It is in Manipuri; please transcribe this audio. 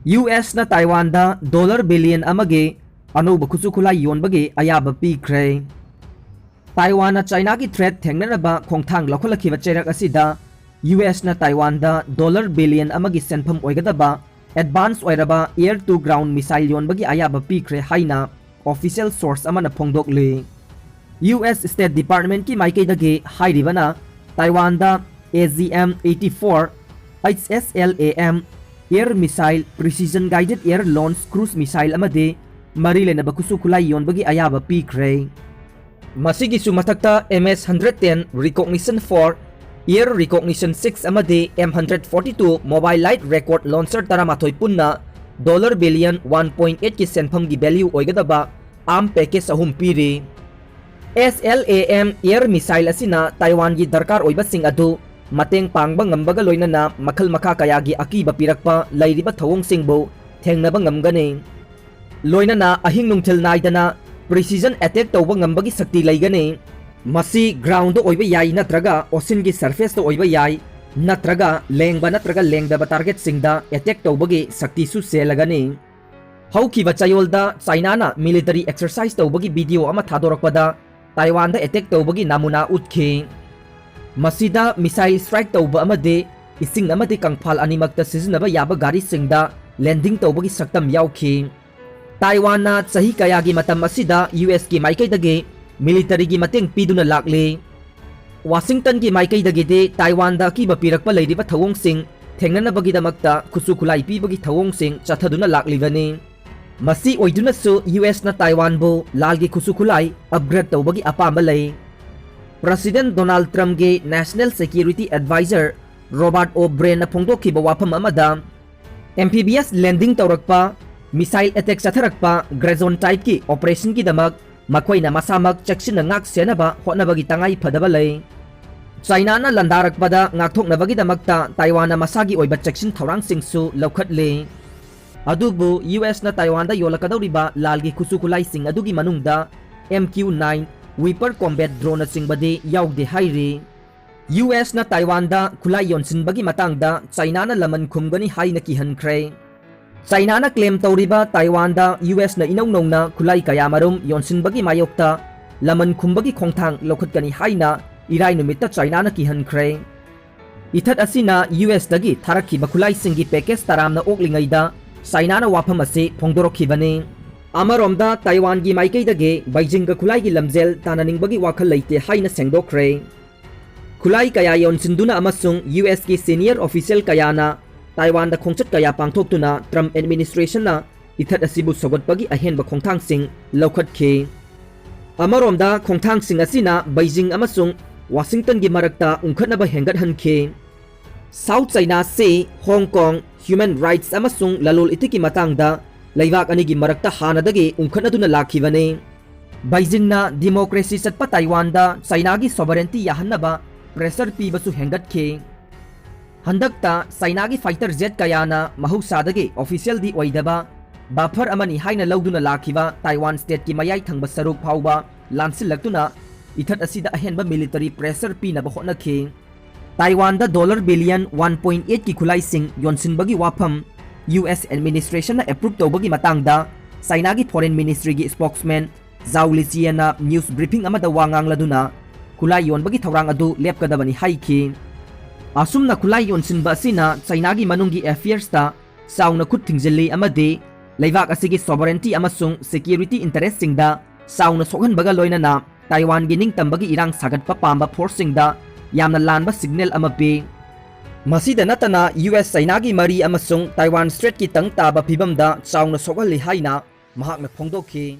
US na Taiwan da $1 billion amage anuba kusu khulai yonbage ayaba pikre. Taiwan na China ki threat thengnaraba khongthang lakhulakhiba cherak asida US na Taiwan da $1 billion amagi senpham oigadaba advance oiraba air to ground missile yonbagi ayaba pikre haina official source amana phongdokle. US State Department ki maikaidagi hairibana Taiwan da AGM-84 HSLAM air missile precision guided air launch cruise missile amade marile na bakusu khulai yonbagi ayaba pikre. Masigi sumatakta MS-110 recognition 4 air recognition 6 amade M142 mobile light record launcher taramathoy punna $1 billion 1.8 ki senpham gi value oigadaba arm package ahum piri. SLAM air missile asina Taiwan gi darkar oiba sing adu mateng pangba ngambaga loinana makhal makha kaya gi akiba pirakpa lairiba thawong singbo thengnaba ngamgani. Loinana ahing nungthil naidana precision attack tawba ngambagi sakti laigani. Masi ground oiba yai natraga ocean gi surface to oiba yai natraga lengdaba target singda attack tawbagi sakti su selagani. Haukiba chayolda China na military exercise tawbagi video ama thadorakpada Taiwan da attack tawbagi namuna utkhi. Masida missile strike tawba amade ising amade kangphal animakta sizinaba yaba gari singda landing tawbagi saktam yaukhi. Taiwan na sahi kayagi matam asida US ki maikaidagi military gi mateng piduna lakle. Washington ki maikaidagi de Taiwan da kiba pirakpa leiriba thawong sing thengnanabagi damakta khusu khulai pibagi thawong sing chathaduna laklibani. Masi oiduna su US na Taiwan bo lalgi khusu khulai upgrade tawbagi apamba lay. President Donald Trump ge National Security Advisor Robert O'Brien na phongdokhiba wafam amada amphibious landing tawrakpa missile attack satharakpa gray zone type ki operation ki damak makoina masamak cheksin ngak senaba hotnabagi tangai phadaba lay. China na landarakpada ngakthoknabagi damakta Taiwan na masagi oiba cheksin thorang singsu laukhatle. Adubu US na Taiwan da yolakadawriba lalgi khusu khulai sing adugi manungda MQ-9 Reaper combat drone na singbadi yaugde hairi. US na Taiwan da khulai yonsinbagi matangda China na laman khumgani haina kihankre. China na claim tawriba Taiwan da US na inawnong na khulai kaya marum yonsinbagi mayokta laman khumbagi khongthang lokhatkani haina irai numitta China na kihankre. Ithat asina US dagi tharakhiba khulai singi package taramna oklingaida China na wafam ase phongdorokhibani. Amaromda Taiwan gi maikaidage Beijing ga khulai gi lamjel tananingbagi wakhal leite haina sengdokre. Khulai kaya yonsinduna amasung US ki senior official kaya na Taiwan da khongchat kaya pangthoktuna Trump administration na ithat asibu sogotpagi ahenba khongthang sing laukhatkhe. Amaromda khongthang sing asina Beijing amasung Washington gi marakta ungkhatnaba hengat hankhe. South China Sea, Hong Kong human rights amasung lalol itiki matangda laibak anigi marakta hanadagi ungkhatnaduna lakhibane. Beijing na democracy satpa Taiwan da China gi sovereignty yahannaba pressure pibasu hengatkhe. Handakta China gi fighter jet kayana mahuksadagi official di oidaba buffer amani haina lauduna lakhiba Taiwan state ki mayai thangba saruk phauba lansilaktuna ithat asida ahenba military pressure pinaba hotnakhe. Taiwan da $1 billion 1.8 ki khulai sing yonsinbagi wafam US administration na approve tawbagi matangda China gi foreign ministry gi spokesman Zhao Lijian na news briefing amada wangang laduna khulai yonbagi thawrang adu lepkadabani haikhi. Asumna khulai yonsinba asina China gi manunggi affairs ta sauna khut thingjelli amade leibak asigi sovereignty amasung security interest singda sauna sokhanbaga loinana Taiwan gi ningtambagi irang sagatpa pamba force singda yamna lanba signal amapi. Masida natana US China gi mari amasung Taiwan Strait ki tang taba phibamda sauna sokhali haina mahakna phongdokhi.